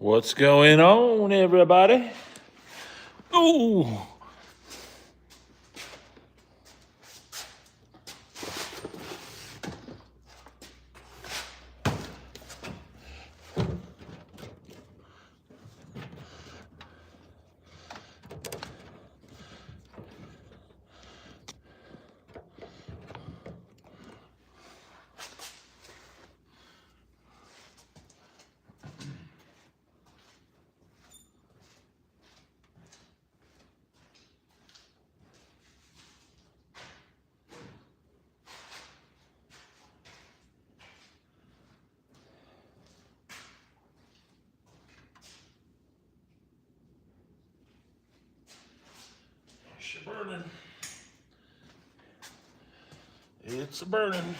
What's going on, everybody? Ooh. It's burning. It's a burning.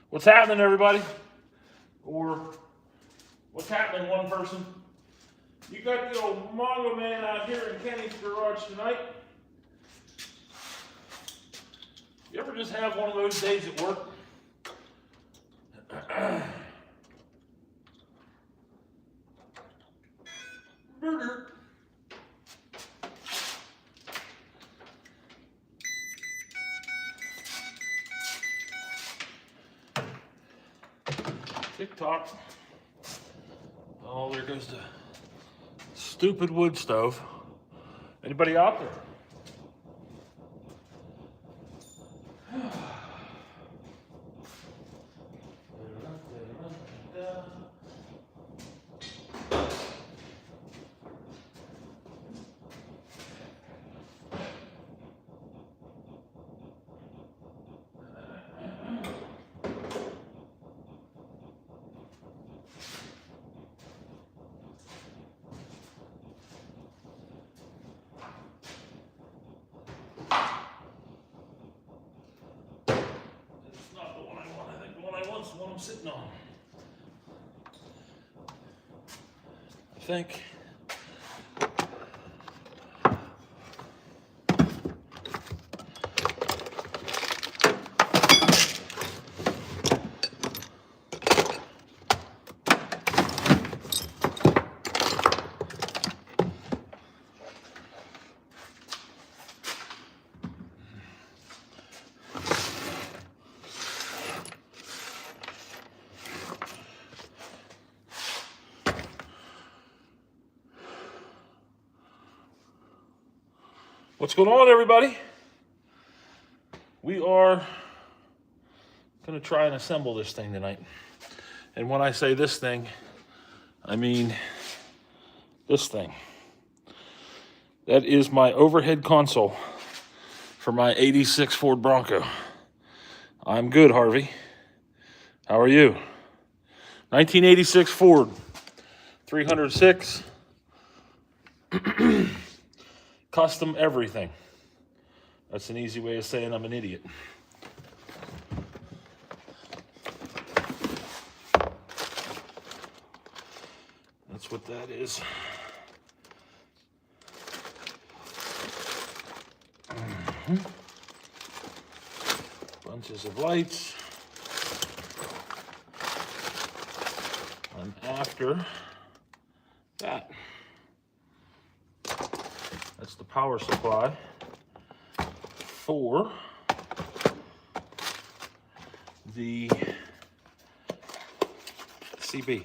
What's happening, everybody? Or what's happening, one person? You got the old Mongo Man out here in Kenny's garage tonight. You ever just have one of those days at work? Burger. TikTok. Oh, there goes the stupid wood stove. Anybody out there? The one I'm sitting on. I think. What's going on, everybody? We are going to try and assemble this thing tonight. And when I say this thing, I mean this thing. That is my overhead console for my '86 Ford Bronco. I'm good, Harvey. How are you? 1986 Ford, 306. Custom everything. That's an easy way of saying I'm an idiot. That's what that is. Bunches of lights. And after that, that's the power supply for the CB.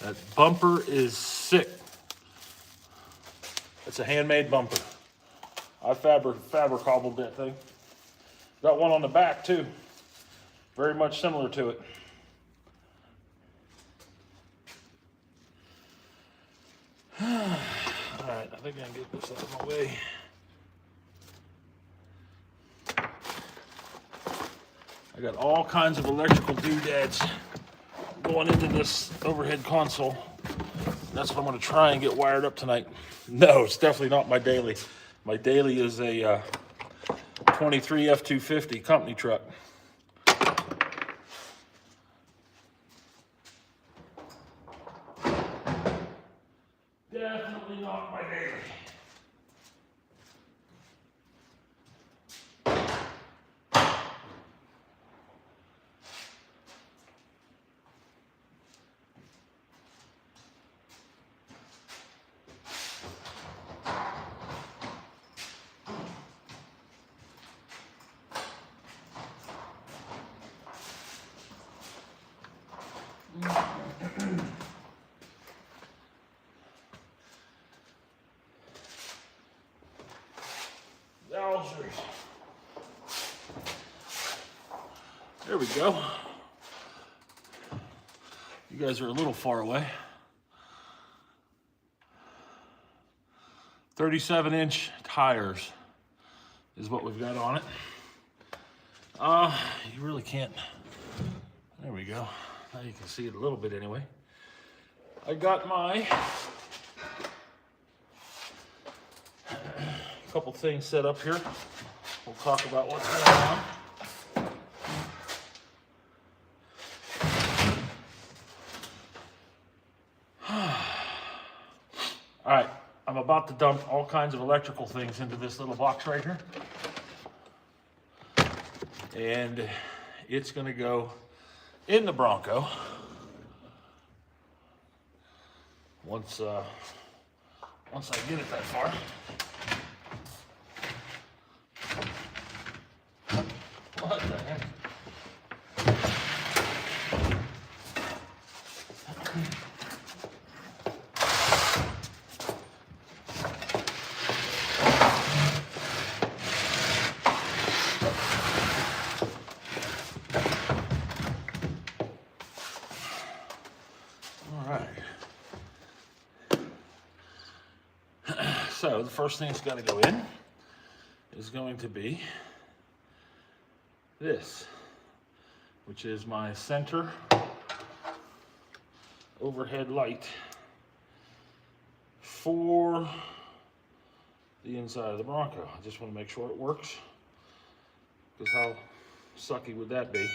That bumper is sick. It's a handmade bumper. I fabric cobbled that thing. Got one on the back too. Very much similar to it. Alright, I think I can get this out of my way. I got all kinds of electrical doodads going into this overhead console. That's what I'm going to try and get wired up tonight. No, it's definitely not my daily. My daily is a 23 F250 company truck. Definitely not my daily. Wowzers. There we go. You guys are a little far away. 37-inch tires is what we've got on it. You really can't. There we go. Now you can see it a little bit anyway. I got my couple things set up here. We'll talk about what's going on. All right, I'm about to dump all kinds of electrical things into this little box right here. And it's gonna go in the Bronco once I get it that far. What the heck? So the first thing that's got to go in is going to be this, which is my center overhead light for the inside of the Bronco. I just want to make sure it works, because how sucky would that be?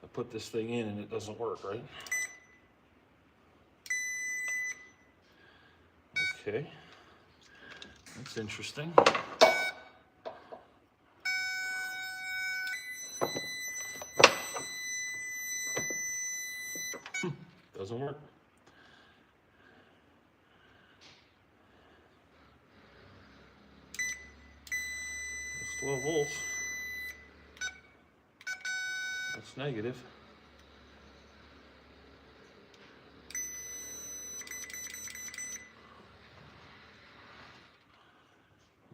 I put this thing in and it doesn't work, right? Okay, that's interesting. Doesn't work. It's 12 volts. That's negative.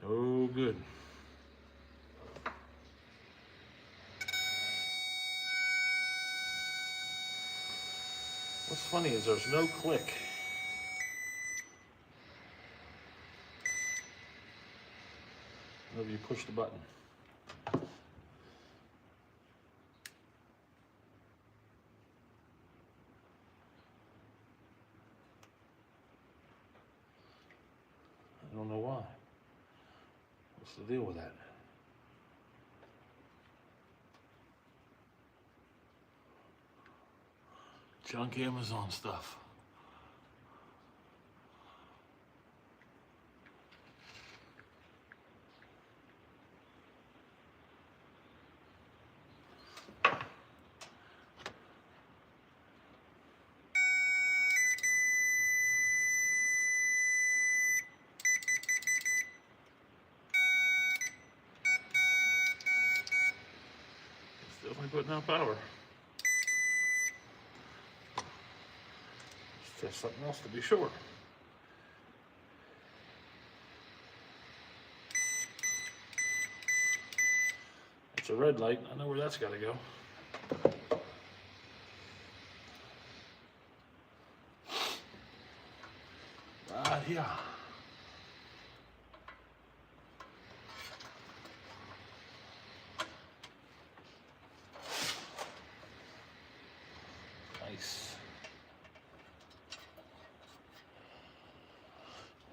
No good. What's funny is there's no click. Whenever you push the button. I don't know why. What's the deal with that? Junk Amazon stuff. Still ain't putting out power. Let's test something else to be sure. It's a red light. I know where that's got to go. Right here. Nice.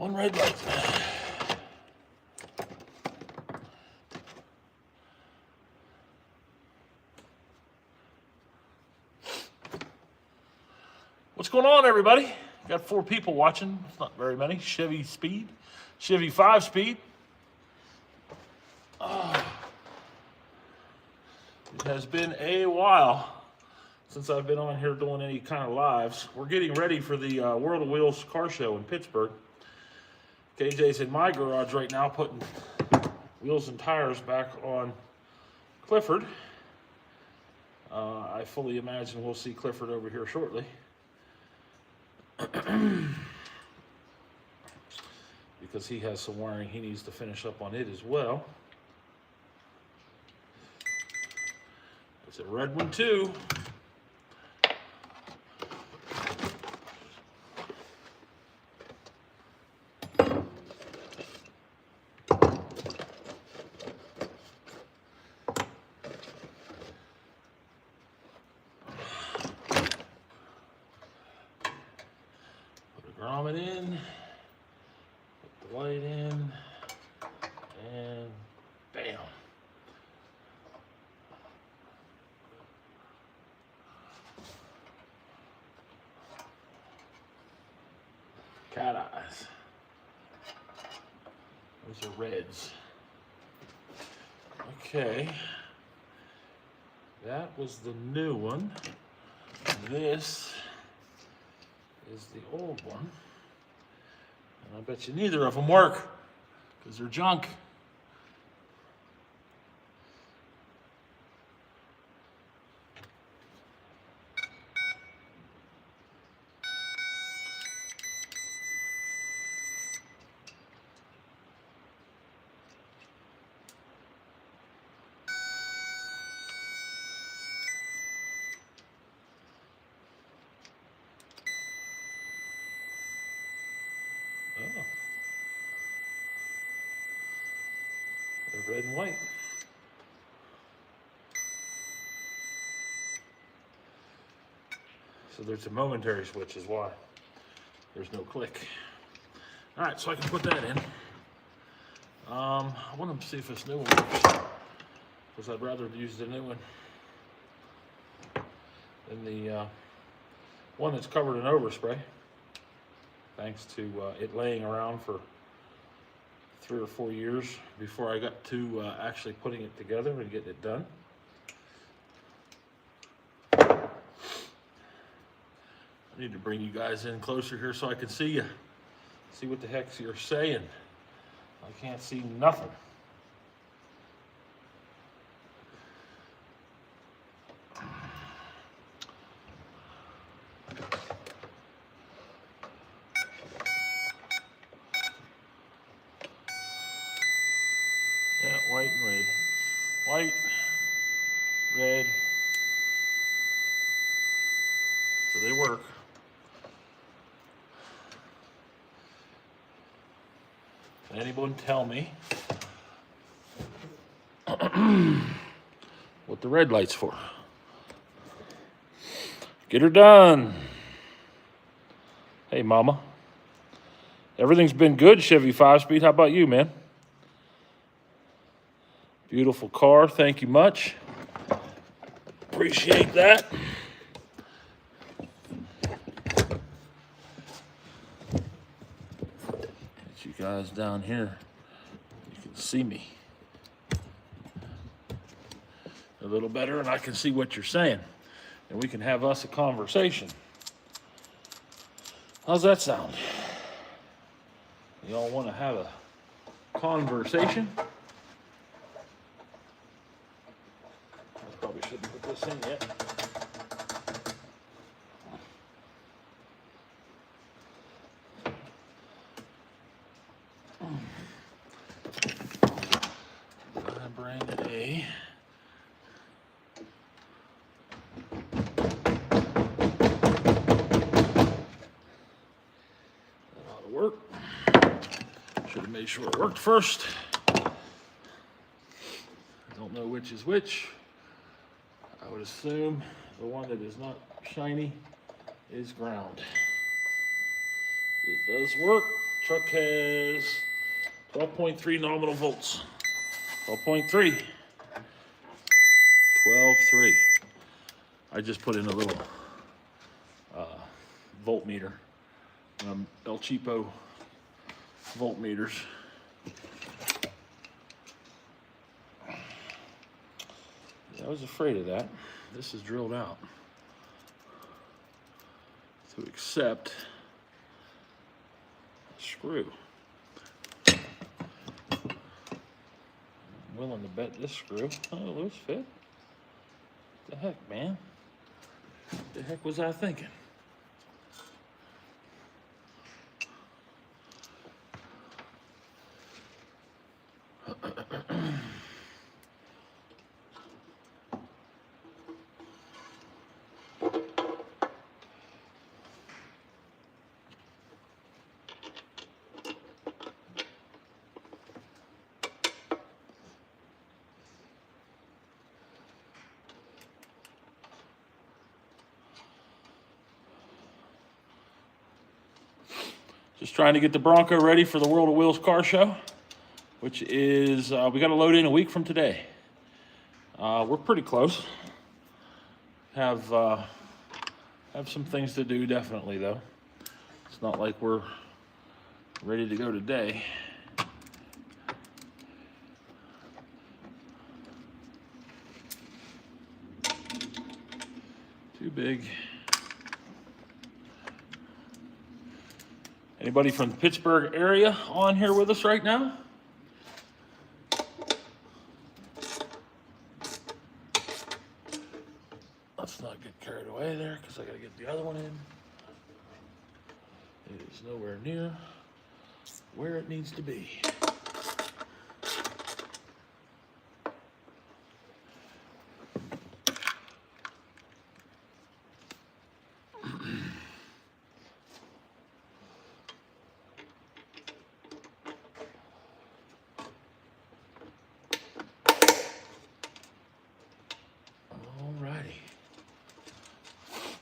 One red light. What's going on, everybody? Got 4 people watching. It's not very many. Chevy 5-speed. It has been a while since I've been on here doing any kind of lives. We're getting ready for the World of Wheels car show in Pittsburgh. KJ's in my garage right now putting wheels and tires back on Clifford. I fully imagine we'll see Clifford over here shortly. Because he has some wiring he needs to finish up on it as well. It's a red one too. Grommet in, put the light in, and bam. Cat eyes. Those are reds. Okay. That was the new one. This is the old one. And I bet you neither of them work because they're junk. Oh. They're red and white. So there's a momentary switch is why there's no click. All right, so I can put that in. I want to see if this new one works because I'd rather use the new one than the one that's covered in overspray. Thanks to it laying around for 3 or 4 years before I got to actually putting it together and getting it done. I need to bring you guys in closer here so I can see you. See what the heck you're saying. I can't see nothing. Yeah, white and red. White, red. So they work. Can anyone tell me what the red light's for? Get her done. Hey, Mama. Everything's been good, Chevy 5-speed. How about you, man? Beautiful car. Thank you much. Appreciate that. Get you guys down here. You can see me a little better, and I can see what you're saying. And we can have us a conversation. How's that sound? Y'all want to have a conversation? Probably shouldn't put this in yet. I bring a that ought to work. Should have made sure it worked first. Don't know which is which. I would assume the one that is not shiny is ground. It does work. truck has 12.3 nominal volts. 12.3. 12.3. I just put in a little voltmeter. El Cheapo voltmeters. I was afraid of that. This is drilled out to accept a screw. I'm willing to bet this screw. Oh, loose fit. What the heck, man? What the heck was I thinking? Just trying to get the Bronco ready for the World of Wheels car show, which is, we got to load in a week from today. We're pretty close. Have some things to do, definitely, though. It's not like we're ready to go today. Too big. Anybody from the Pittsburgh area on here with us right now? Let's not get carried away there because I got to get the other one in. It is nowhere near where it needs to be.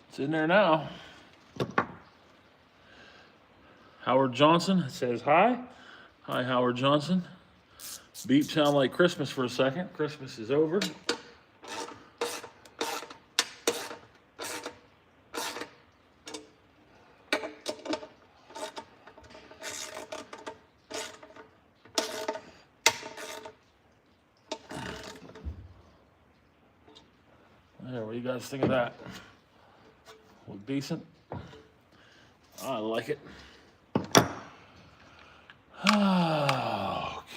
It's in there now. Howard Johnson says hi. Hi, Howard Johnson. Beep sound like Christmas for a second. Christmas is over. There, what do you guys think of that? Look decent. I like it.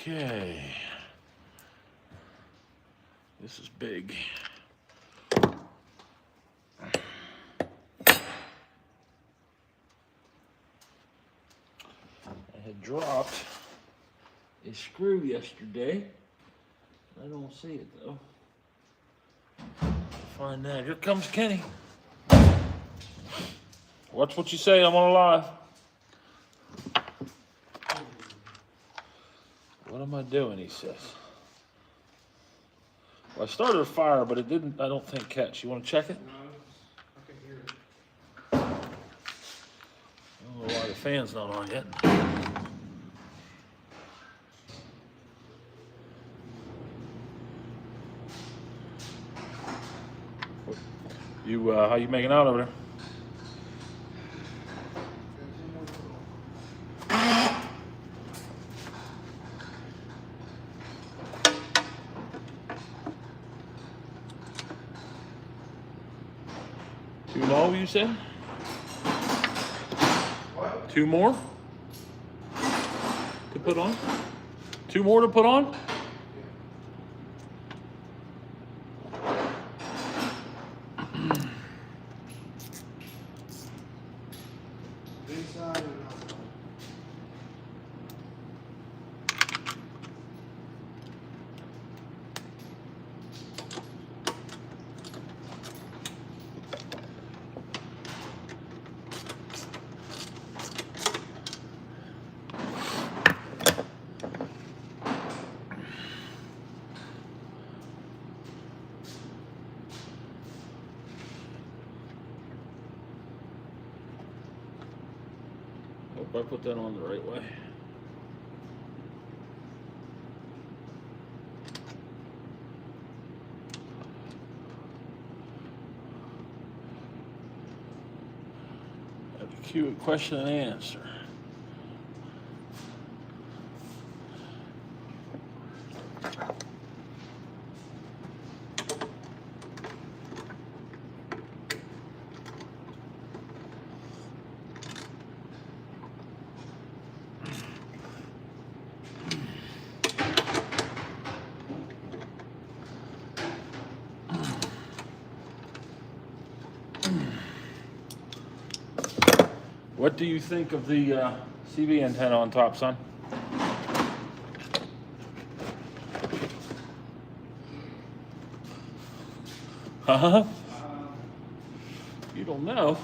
Okay. This is big. I had dropped a screw yesterday. I don't see it though. Find that. Here comes Kenny. Watch what you say, I'm on live. What am I doing, he says. Well, I started a fire, but it didn't, I don't think, catch. You want to check it? No, I can hear it. I don't know why the fan's not on yet. How you making out over there? Two more, you said? What? Two more to put on? Two more to put on? Inside and outside. Hope I put that on the right way. Cue question and answer. What do you think of the CB antenna on top, son? Huh? You don't know.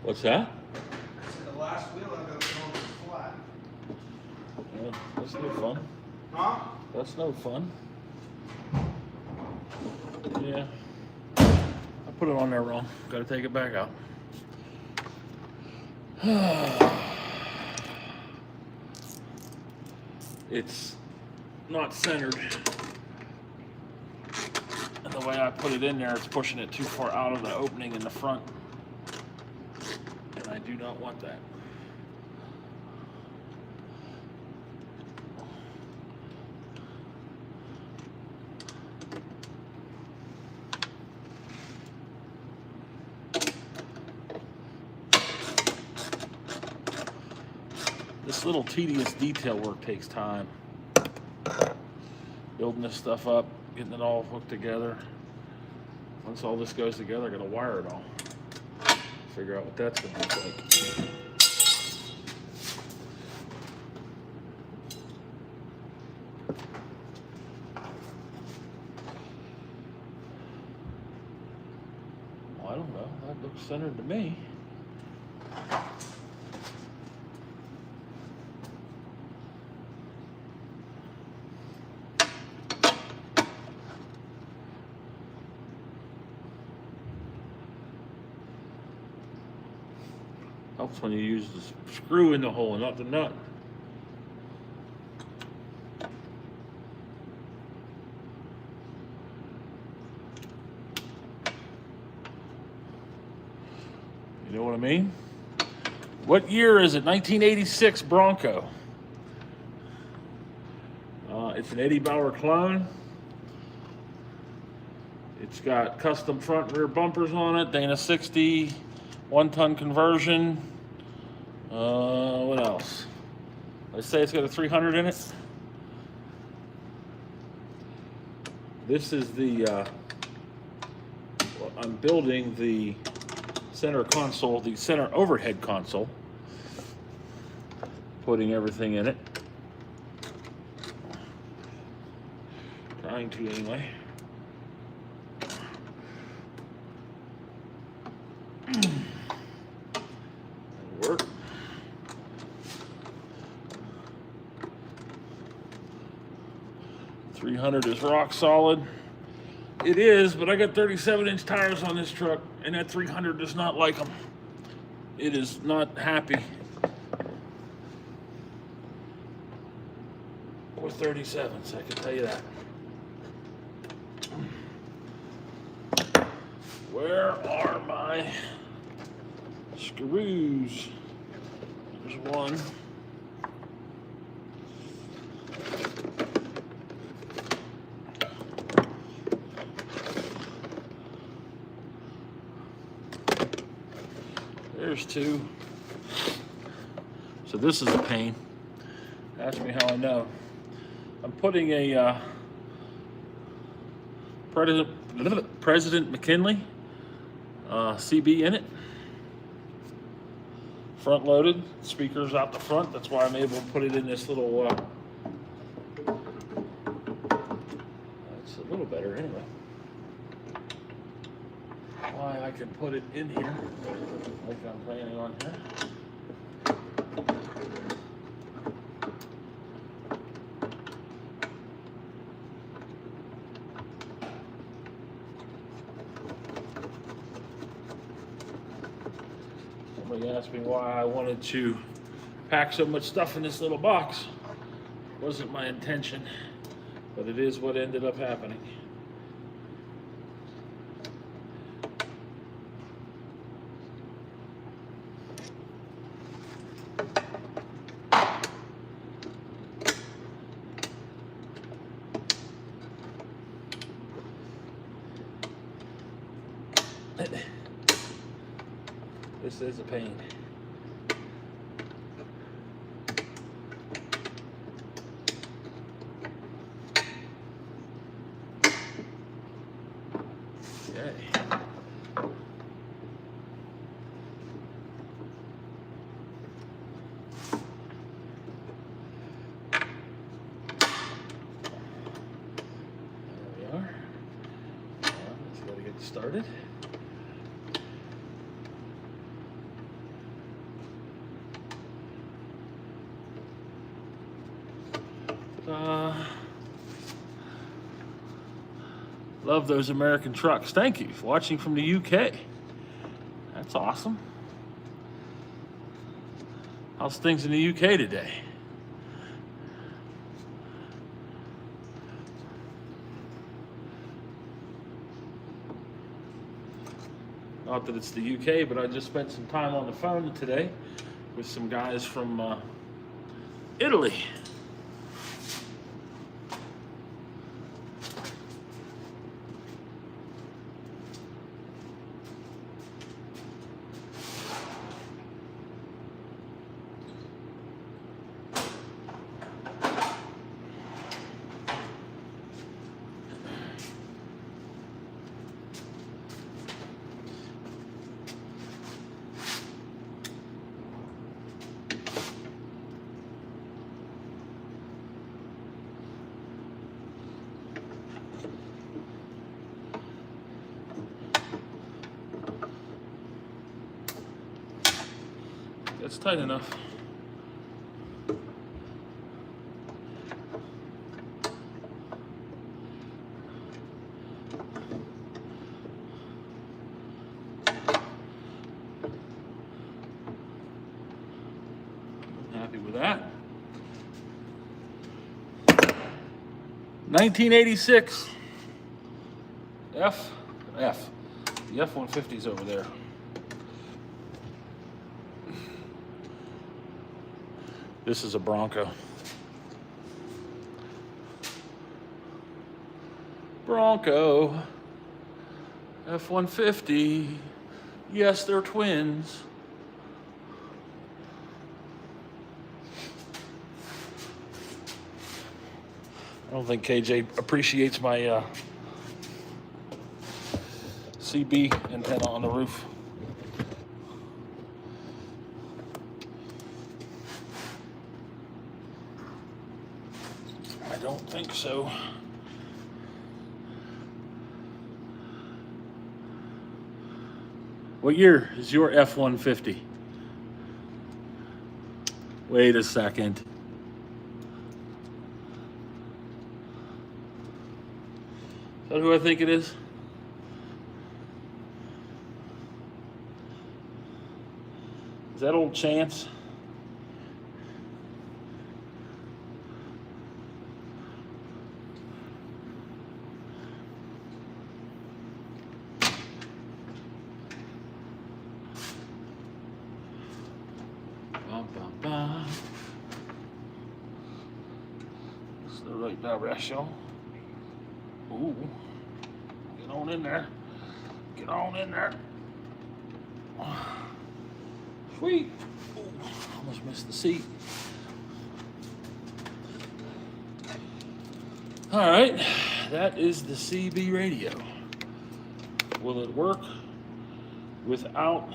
What's that? I said the last wheel I got going was flat. Yeah, that's no fun. Huh? That's no fun. Yeah. I put it on there wrong. Got to take it back out. It's not centered. And the way I put it in there, it's pushing it too far out of the opening in the front. And I do not want that. This little tedious detail work takes time. Building this stuff up, getting it all hooked together. Once all this goes together, I gotta wire it all. Figure out what that's gonna look like. Well, I don't know. That looks centered to me. Helps when you use the screw in the hole and not the nut. You know what I mean? What year is it? 1986 Bronco. It's an Eddie Bauer clone. It's got custom front and rear bumpers on it, Dana 60. 1-ton conversion. What else? Let's say it's got a 300 in it. This is the, well, I'm building the center console, the center overhead console. Putting everything in it. Trying to anyway. Work. .300 is rock solid. It is, but I got 37-inch tires on this truck, and that 300 does not like them. It is not happy with 37s, I can tell you that. Where are my screws? There's one. There's two. So this is a pain. Ask me how I know. I'm putting a President McKinley CB in it. Front loaded, speakers out the front. That's why I'm able to put it in this little a little better anyway. Why I can put it in here, like I'm planning on here. Somebody asked me why I wanted to pack so much stuff in this little box. Wasn't my intention, but it is what ended up happening. This is a pain. Okay. There we are. Let's go to get started. Love those American trucks. Thank you for watching from the UK. That's awesome. How's things in the UK today? Not that it's the UK, but I just spent some time on the phone today with some guys from Italy. That's tight enough. Happy with that. 1986 The F-150's over there. This is a Bronco. Bronco. F-150. Yes, they're twins. I don't think KJ appreciates my CB antenna on the roof. I don't think so. What year is your F-150? Wait a second. Is that who I think it is? Is that old Chance? It's the right direction. Ooh, get on in there. Get on in there. Sweet. Ooh, almost missed the seat. All right, that is the CB radio. Will it work without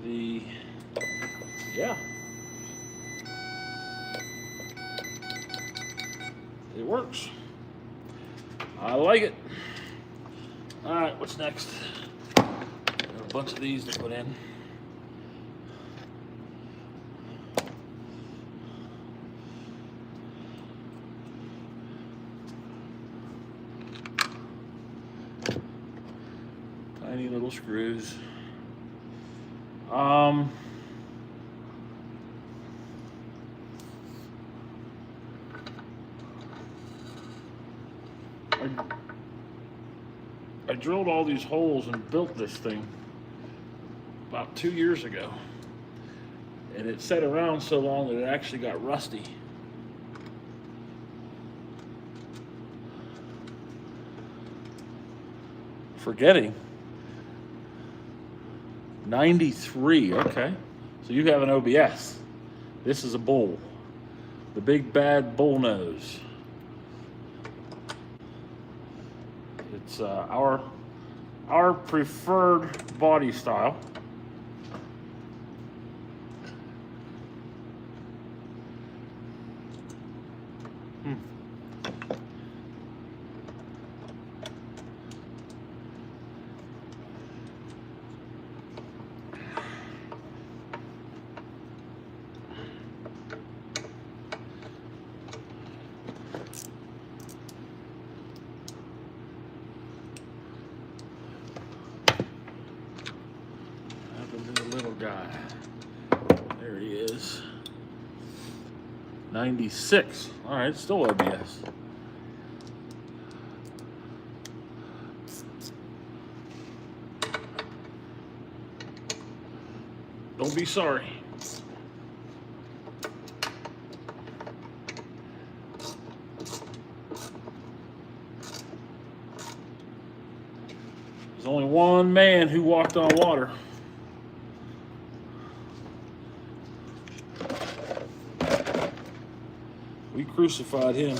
the, yeah. It works. I like it. All right, what's next? Got a bunch of these to put in. Tiny little screws. I drilled all these holes and built this thing about 2 years ago. And it sat around so long that it actually got rusty. Forgetting. 93, okay. So you have an OBS. This is a bull. The big bad bullnose. It's our preferred body style. Little guy. There he is. 96. All right, still OBS. Don't be sorry. There's only one man who walked on water. We crucified him.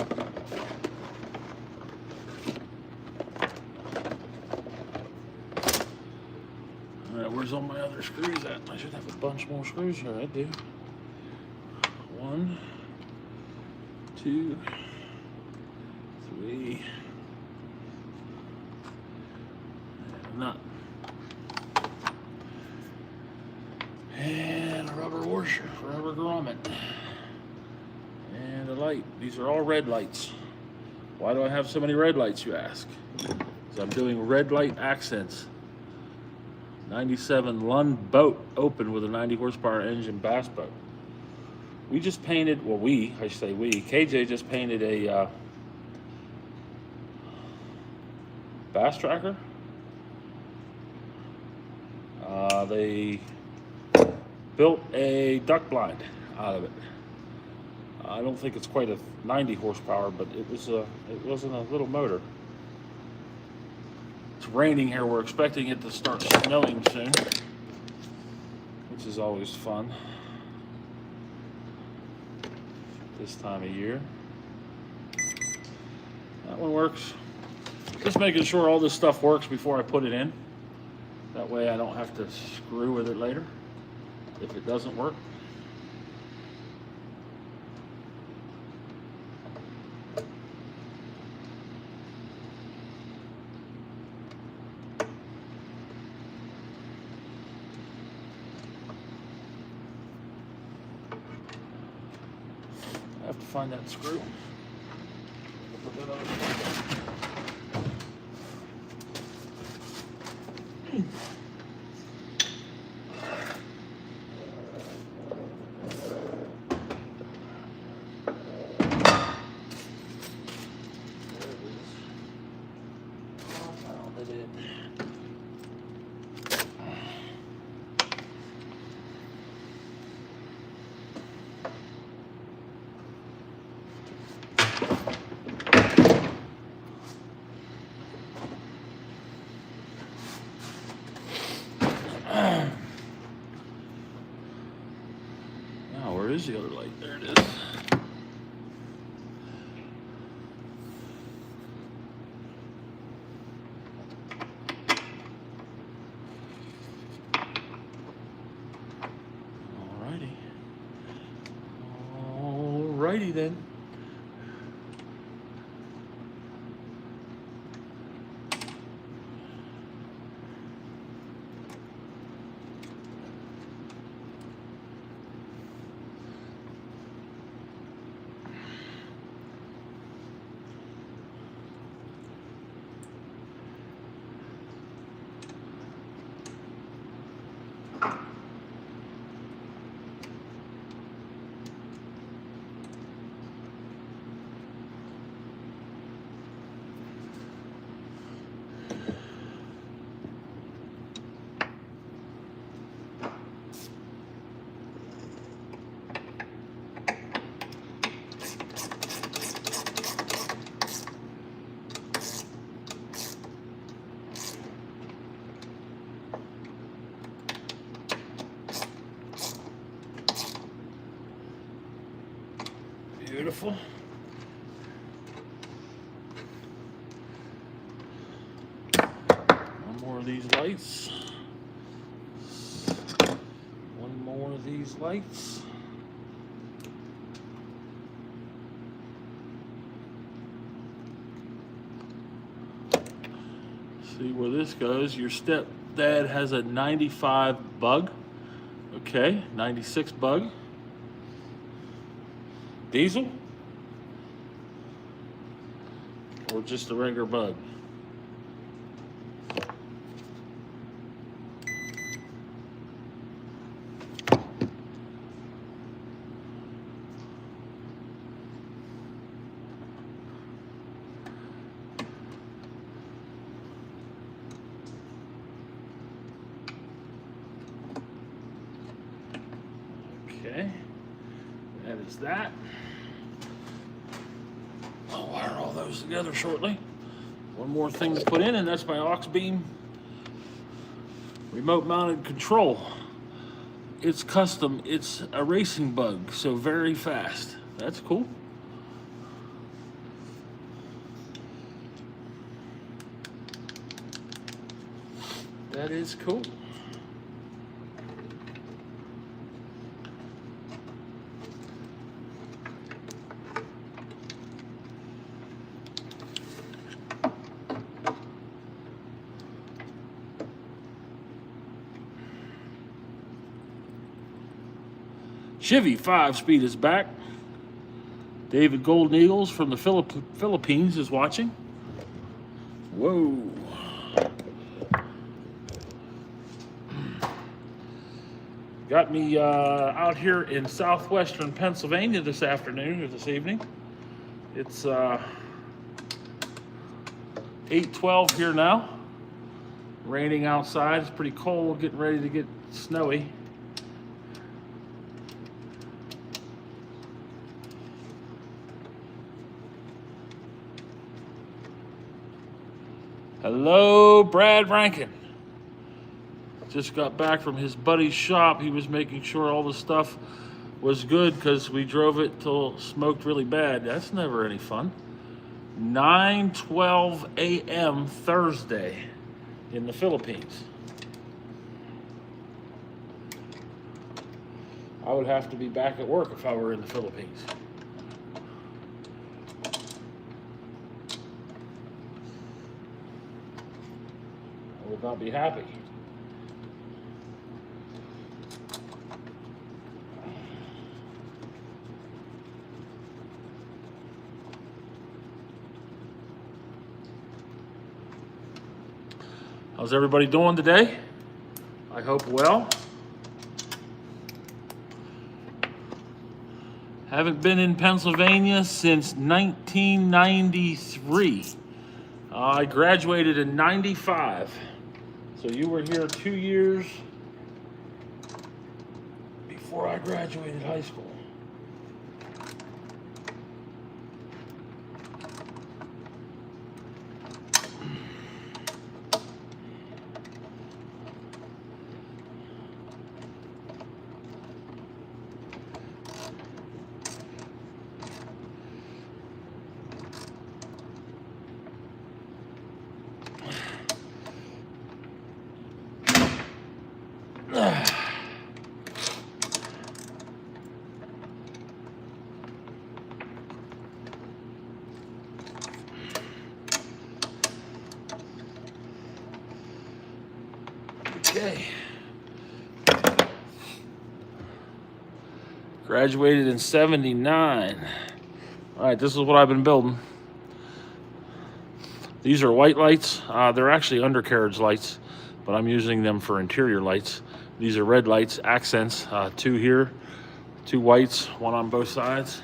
All right, where's all my other screws at? I should have a bunch more screws here. I do. 1, 2, 3. And a nut. And a rubber washer, rubber grommet. And a light. These are all red lights. Why do I have so many red lights, you ask? Because I'm doing red light accents. 97 Lund boat open with a 90 horsepower engine bass boat. We just painted, well I say we, KJ just painted a bass tracker. They built a duck blind out of it. I don't think it's quite a 90 horsepower, but it wasn't a little motor. It's raining here. We're expecting it to start snowing soon, which is always fun this time of year. That one works. Just making sure all this stuff works before I put it in. That way I don't have to screw with it later if it doesn't work. I have to find that screw. Put that other screw back. Now, where is the other light? There it is. Alrighty then. Beautiful. One more of these lights. One more of these lights. See where this goes. Your stepdad has a 95 bug. Okay, 96 bug. Diesel? Or just a regular bug? Okay, that is that. I'll wire all those together shortly. One more thing to put in, and that's my aux beam remote mounted control. It's custom, it's a racing bug, so very fast. That's cool. That is cool. Chevy 5-speed is back. David Golden Eagles from the Philippines is watching. Whoa. Got me out here in southwestern Pennsylvania this afternoon or this evening. It's 8:12 here now. Raining outside. It's pretty cold, getting ready to get snowy. Hello, Brad Rankin. Just got back from his buddy's shop. He was making sure all the stuff was good because we drove it till it smoked really bad. That's never any fun. 9:12 a.m. Thursday in the Philippines. I would have to be back at work if I were in the Philippines. I would not be happy. How's everybody doing today? I hope well. Haven't been in Pennsylvania since 1993. I graduated in 95. So you were here 2 years before I graduated high school. Okay. Graduated in 79. All right, this is what I've been building. These are white lights. They're actually undercarriage lights, but I'm using them for interior lights. These are red lights, accents, 2 here, 2 whites, 1 on both sides.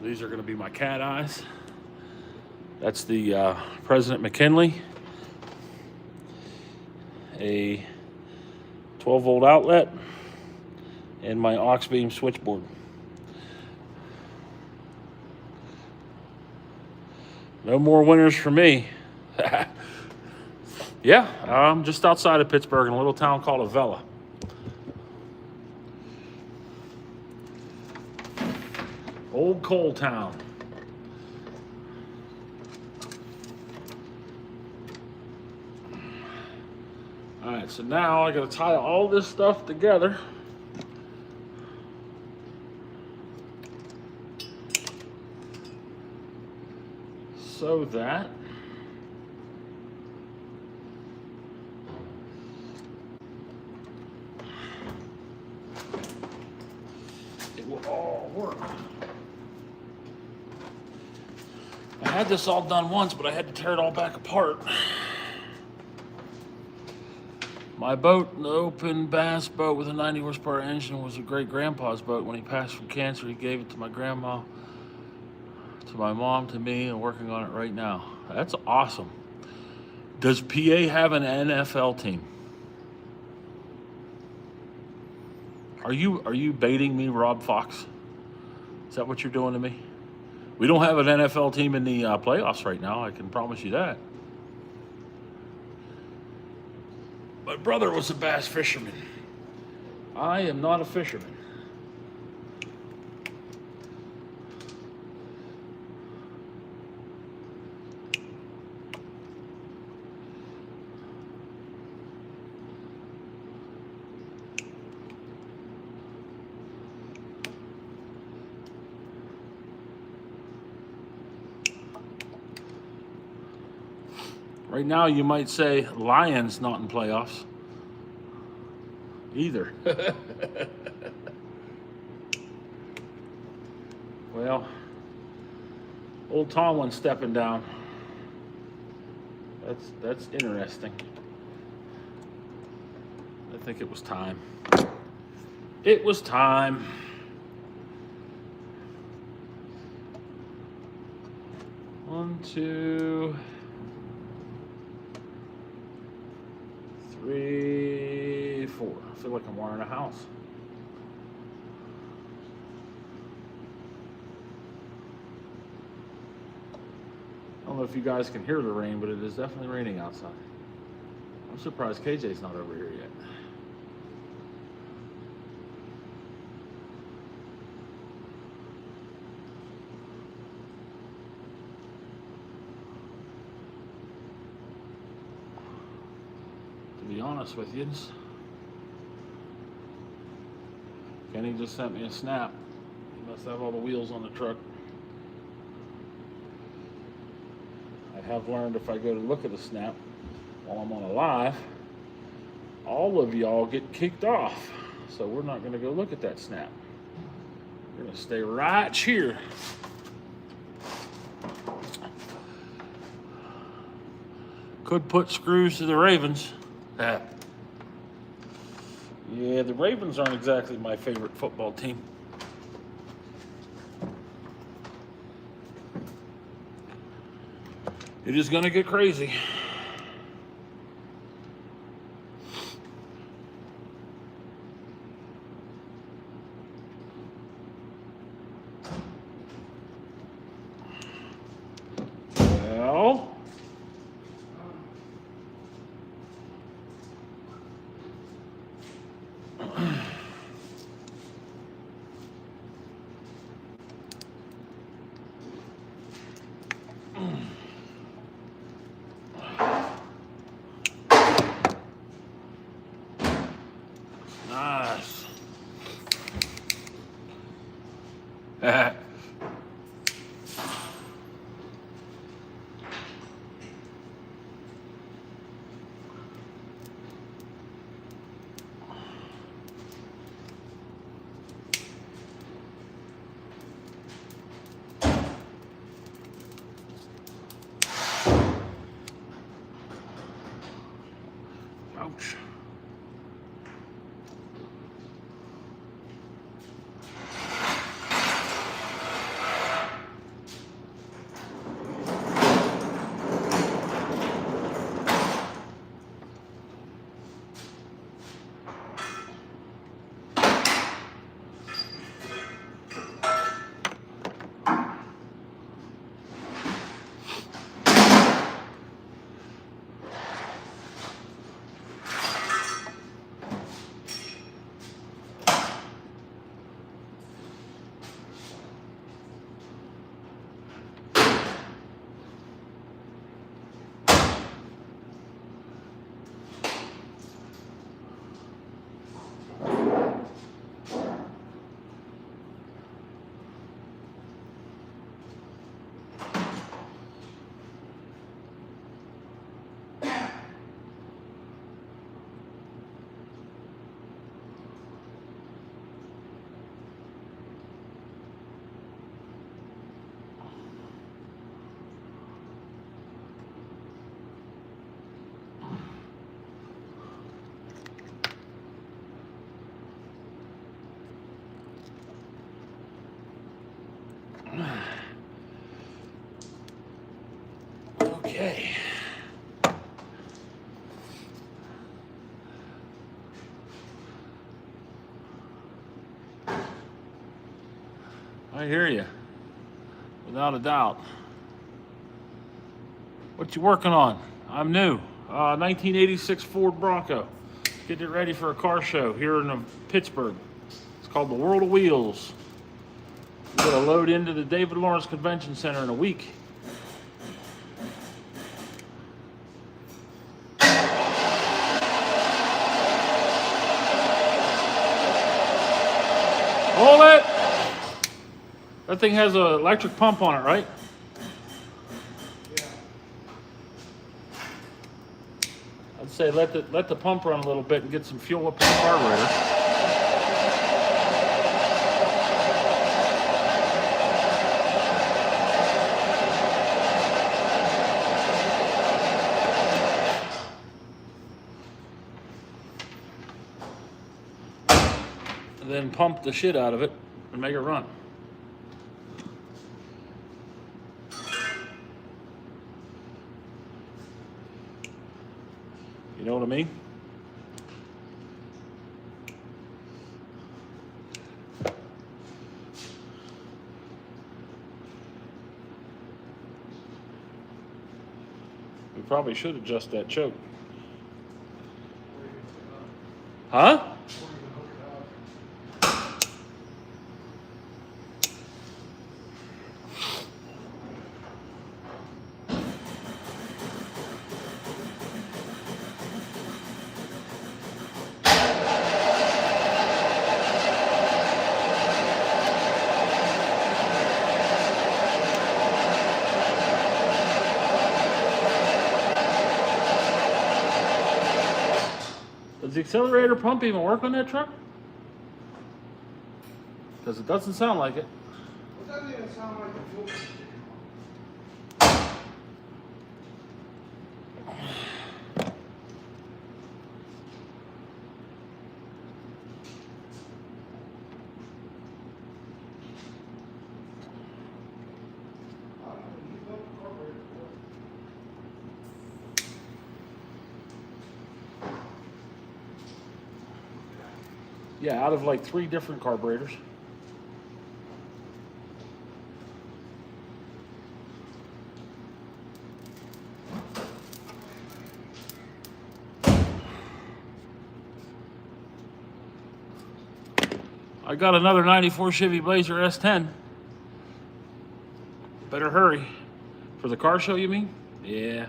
These are gonna be my cat eyes. That's the President McKinley. A 12-volt outlet, and my aux beam switchboard. No more winners for me. Yeah, I'm just outside of Pittsburgh in a little town called Avella. Old Coal Town. All right, so now I gotta tie all this stuff together. So that it will all work. I had this all done once, but I had to tear it all back apart. My boat, the open bass boat with a 90 horsepower engine, was a great grandpa's boat. When he passed from cancer, he gave it to my grandma, to my mom, to me, and working on it right now. That's awesome. Does PA have an NFL team? Are you baiting me, Rob Fox? Is that what you're doing to me? We don't have an NFL team in the playoffs right now, I can promise you that. My brother was a bass fisherman. I am not a fisherman. Right now, you might say Lions not in playoffs either. Well, old Tomlin's stepping down. That's interesting. I think it was time. It was time. One, two, 3, 4. I feel like I'm wiring a house. I don't know if you guys can hear the rain, but it is definitely raining outside. I'm surprised KJ's not over here yet. To be honest with you, Kenny just sent me a snap. He must have all the wheels on the truck. I have learned if I go to look at a snap while I'm on a live, all of y'all get kicked off. So we're not going to go look at that snap. We're going to stay right here. Could put screws to the Ravens. Yeah, the Ravens aren't exactly my favorite football team. It is going to get crazy. Well, nice. Ouch. Okay. I hear you, without a doubt. What you working on? I'm new. 1986 Ford Bronco. Getting it ready for a car show here in Pittsburgh. It's called the World of Wheels. We're gonna load into the David Lawrence Convention Center in a week. Hold it! That thing has an electric pump on it, right? Yeah. I'd say let the pump run a little bit and get some fuel up in the carburetor. And then pump the shit out of it and make it run. You know what I mean? We probably should adjust that choke. Huh? Does the accelerator pump even work on that truck? Because it doesn't sound like it. It doesn't even sound like the fuel system. Yeah, out of like 3 different carburetors. I got another 94 Chevy Blazer S10. Better hurry. For the car show, you mean? Yeah.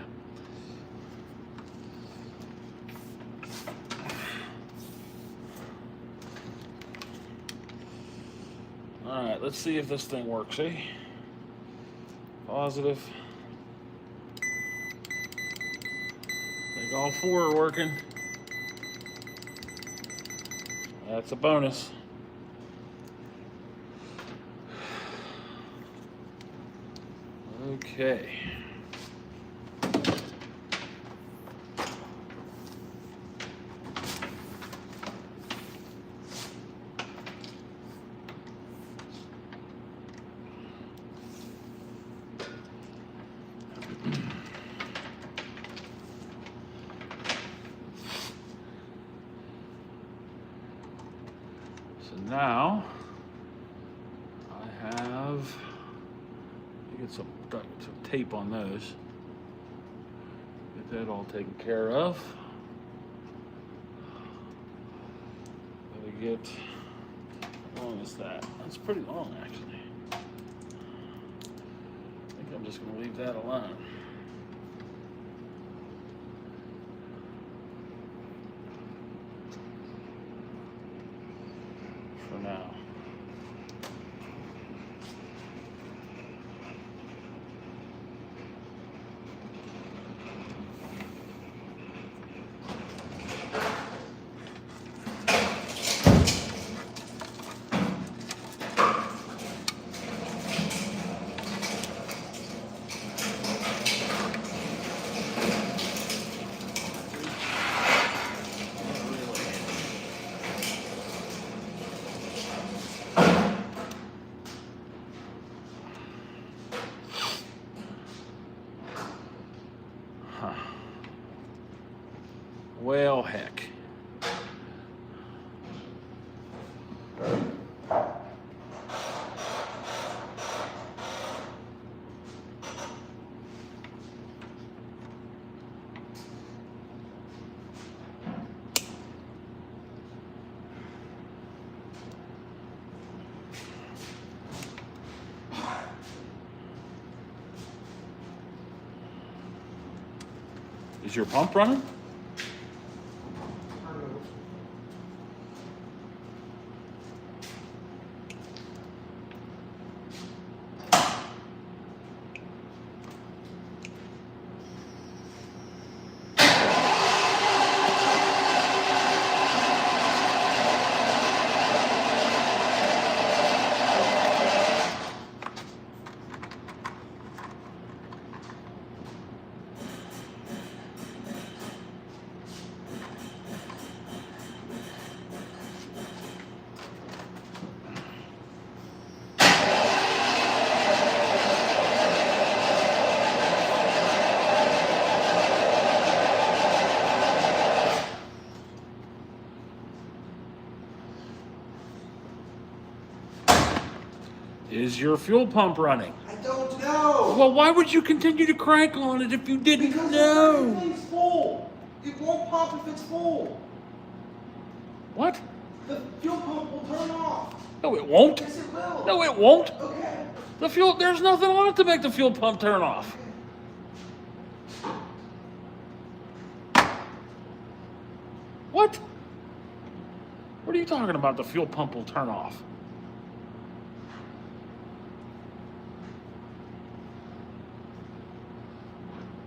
All right, let's see if this thing works, eh? Positive. I think all 4 are working. That's a bonus. Okay. So now I have, get some tape on those. Get that all taken care of. Gotta get, how long is that? That's pretty long actually. I think I'm just gonna leave that alone. For now. heck? Is your pump running? Is your fuel pump running? I don't know. Well, why would you continue to crank on it if you didn't Because know? everything's full. It won't pump if it's full. What? The fuel pump will turn off. No, it won't. Yes, it will. No, it won't. Okay. The fuel, there's nothing on it to make the fuel pump turn off. What? What are you talking about? The fuel pump will turn off.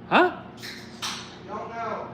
Huh? Don't know.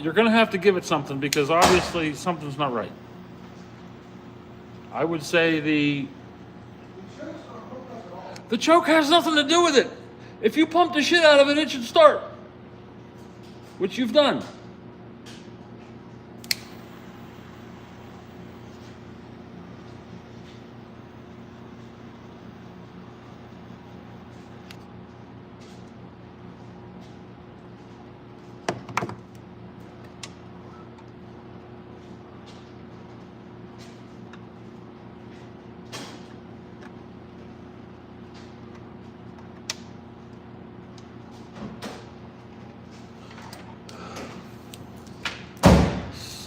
You're going to have to give it something because obviously something's not right. I would say the choke has nothing to do with it. If you pump the shit out of it, it should start, which you've done.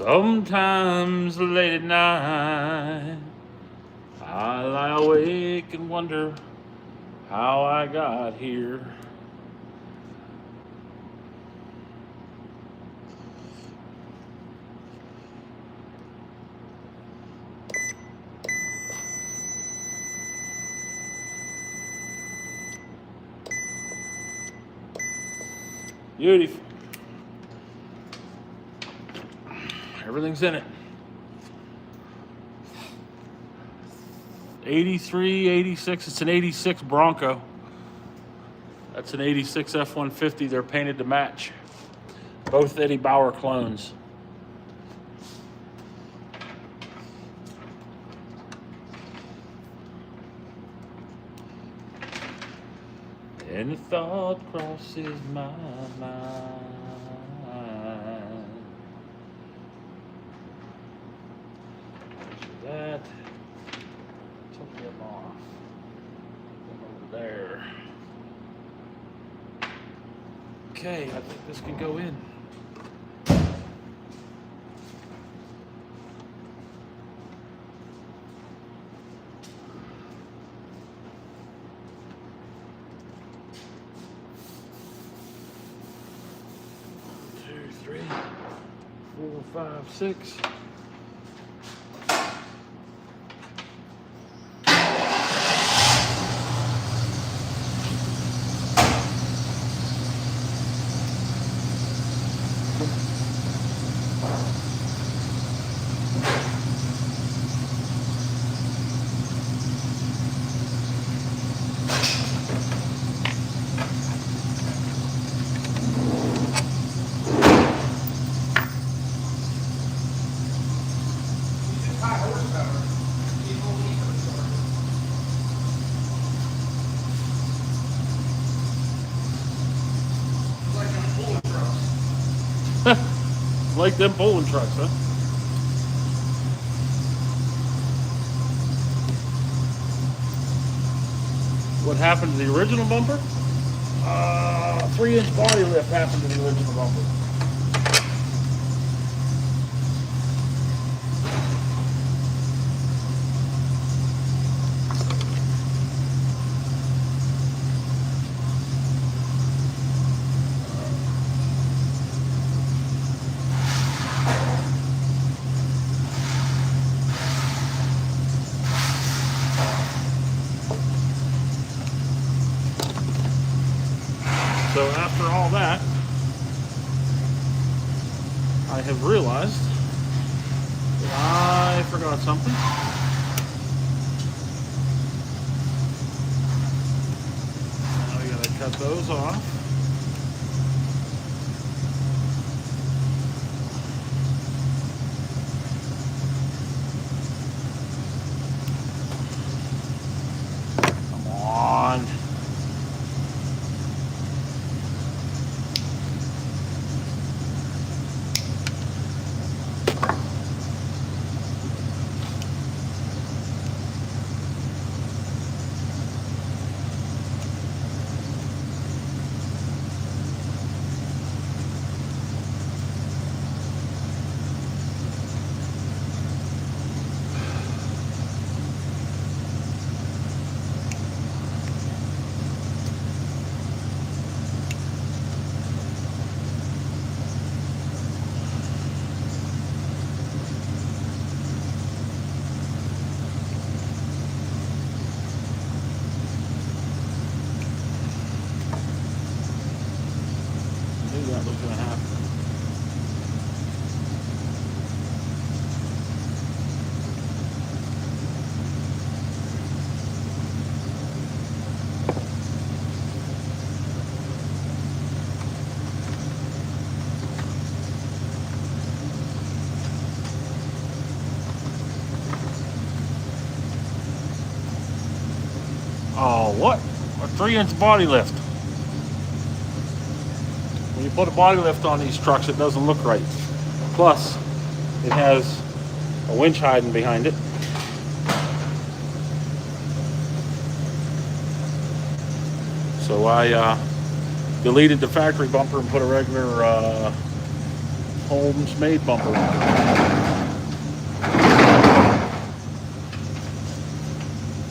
Sometimes late at night, I lie awake and wonder how I got here. Beautiful. Everything's in it. 83, 86. It's an 86 Bronco. That's an 86 F-150. They're painted to match. Both Eddie Bauer clones. And the thought crosses my mind. That took him off. Over there. Okay, I think this can go in. Two, three, 4, 5, 6. High horsepower. People need to restore. It's like them pulling trucks. Like them pulling trucks, huh? What happened to the original bumper? 3-inch body lift happened to the original bumper. So after all that, I have realized that I forgot something. Now we gotta cut those off. Come on. That was going to happen. Oh, what? A 3-inch body lift. When you put a body lift on these trucks, it doesn't look right. Plus, it has a winch hiding behind it. So I deleted the factory bumper and put a regular Holmes-made bumper on it.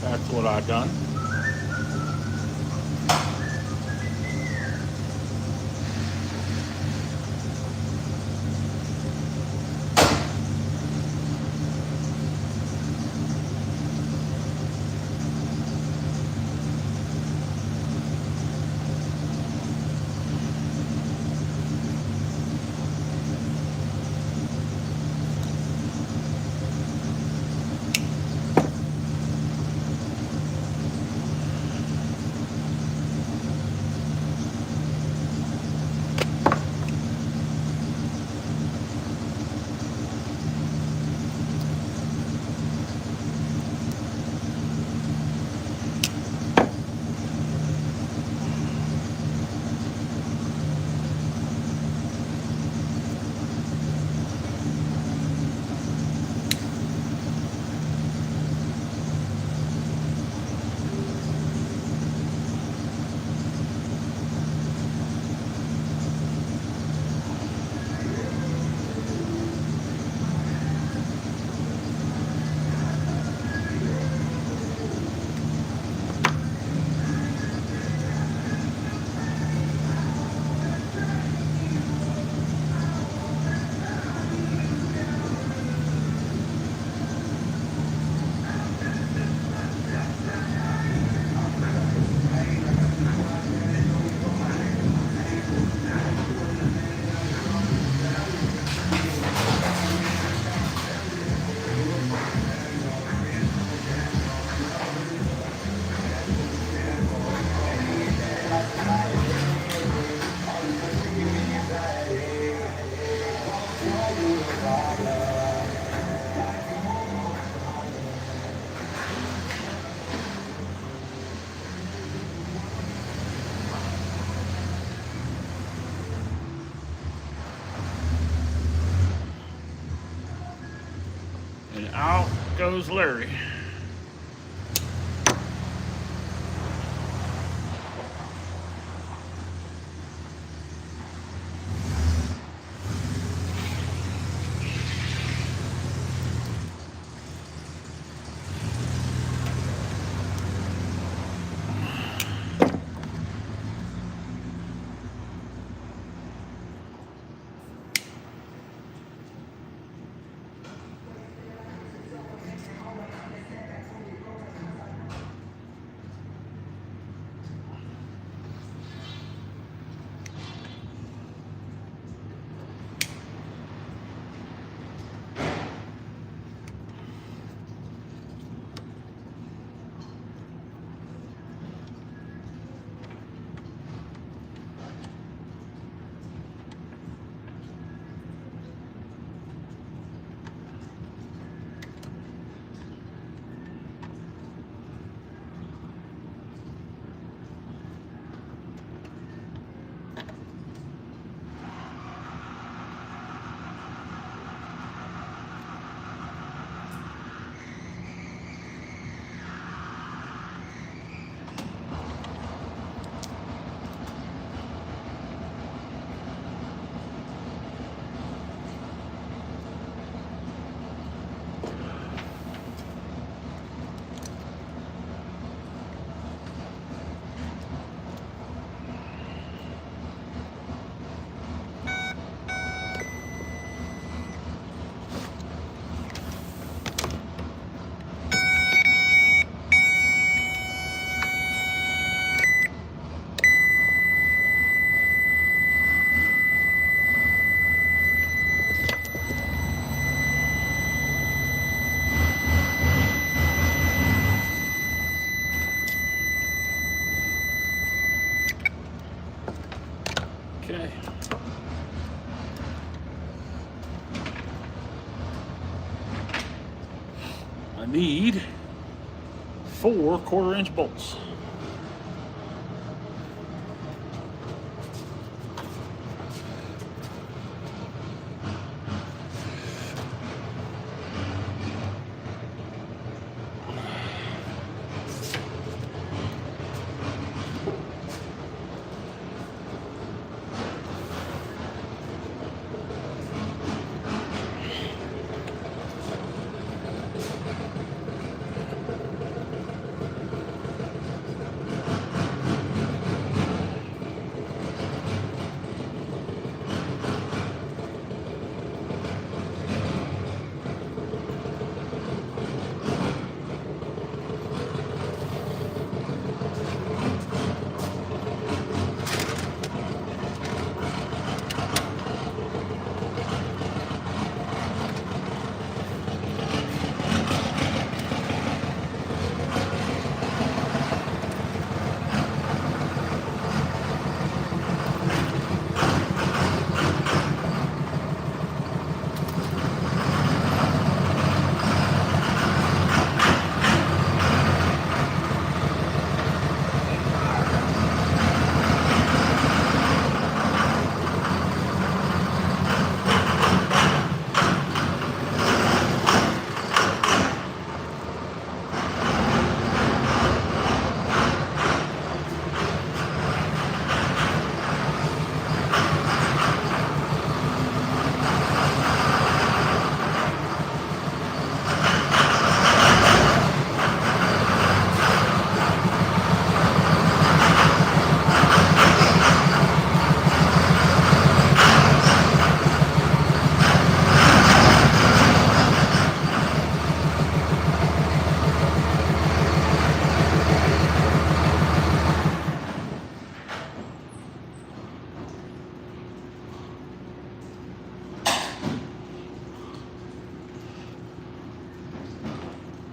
That's what I've done. And out goes Larry. Okay. I need 4 1/4-inch bolts.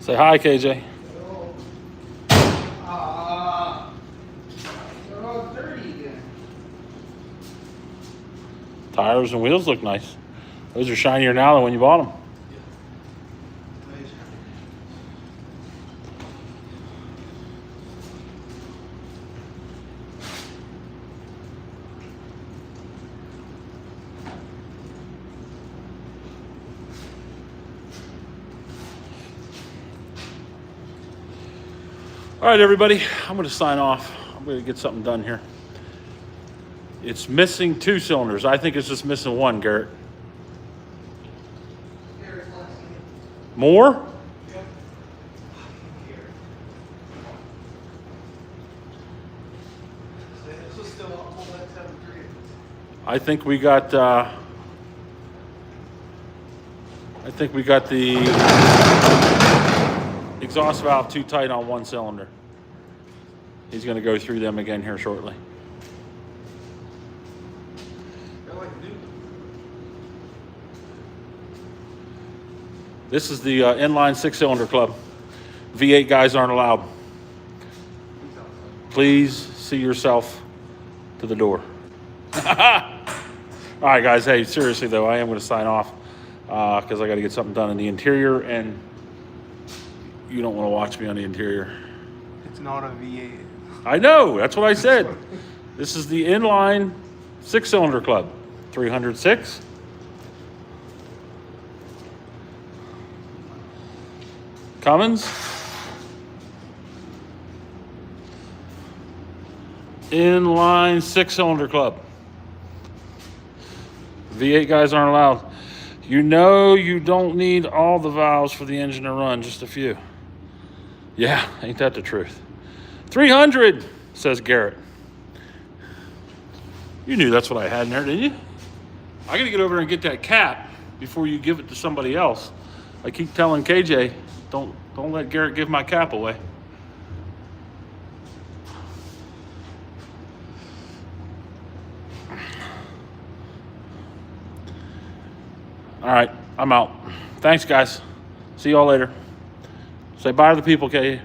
Say hi, KJ. They're all dirty again. Tires and wheels look nice. Those are shinier now than when you bought them. All right, everybody, I'm going to sign off. I'm going to get something done here. It's missing 2 cylinders. I think it's just missing 1, Garrett. More? I think we got the exhaust valve too tight on 1 cylinder. He's going to go through them again here shortly. This is the inline 6-cylinder club. V8 guys aren't allowed. Please see yourself to the door. All right, guys. Hey, seriously, though, I am going to sign off because I got to get something done in the interior, and you don't want to watch me on the interior. It's not a V8. I know. That's what I said. This is the inline 6-cylinder club. 306. Cummins. Inline 6-cylinder club. V8 guys aren't allowed. You know you don't need all the valves for the engine to run, just a few. Yeah, ain't that the truth? 300, says Garrett. You knew that's what I had in there, didn't you? I gotta get over there and get that cap before you give it to somebody else. I keep telling KJ, don't let Garrett give my cap away. All right, I'm out. Thanks, guys. See y'all later. Say bye to the people, KJ.